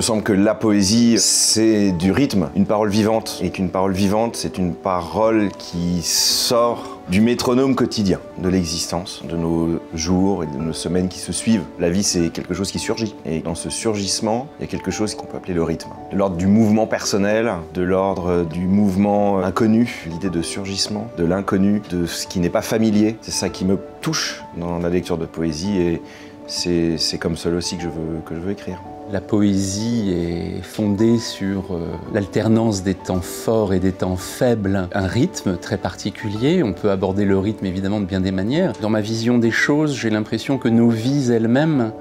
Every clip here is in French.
semble que la poésie, c'est du rythme, une parole vivante. Et qu'une parole vivante, c'est une parole qui sort du métronome quotidien, de l'existence, de nos jours et de nos semaines qui se suivent. La vie, c'est quelque chose qui surgit. Et dans ce surgissement, il y a quelque chose qu'on peut appeler le rythme. De l'ordre du mouvement personnel, de l'ordre du mouvement inconnu, l'idée de surgissement, de l'inconnu, de ce qui n'est pas familier. C'est ça qui me touche dans la lecture de poésie et c'est comme cela aussi que je veux écrire. La poésie est fondée sur l'alternance des temps forts et des temps faibles, un rythme très particulier. On peut aborder le rythme évidemment de bien des manières. Dans ma vision des choses, j'ai l'impression que nos vies elles-mêmes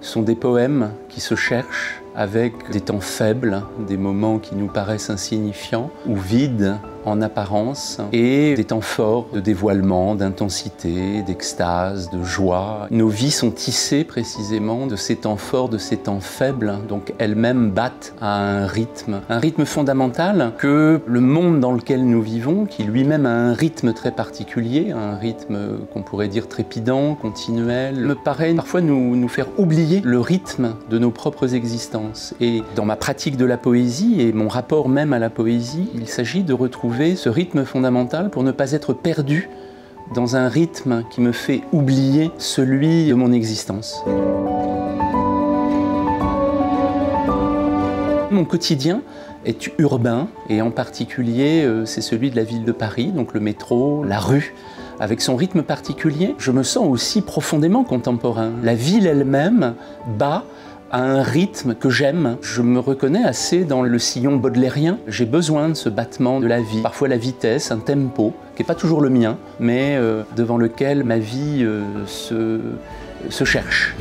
sont des poèmes qui se cherchent avec des temps faibles, des moments qui nous paraissent insignifiants ou vides en apparence, et des temps forts de dévoilement, d'intensité, d'extase, de joie. Nos vies sont tissées précisément de ces temps forts, de ces temps faibles, donc elles-mêmes battent à un rythme fondamental que le monde dans lequel nous vivons, qui lui-même a un rythme très particulier, un rythme qu'on pourrait dire trépidant, continuel, me paraît parfois nous faire oublier le rythme de nos propres existences. Et dans ma pratique de la poésie et mon rapport même à la poésie, il s'agit de retrouver ce rythme fondamental pour ne pas être perdu dans un rythme qui me fait oublier celui de mon existence. Mon quotidien est urbain et en particulier c'est celui de la ville de Paris, donc le métro, la rue. Avec son rythme particulier, je me sens aussi profondément contemporain. La ville elle-même bat à un rythme que j'aime. Je me reconnais assez dans le sillon baudelairien. J'ai besoin de ce battement de la vie. Parfois la vitesse, un tempo, qui n'est pas toujours le mien, mais devant lequel ma vie se cherche.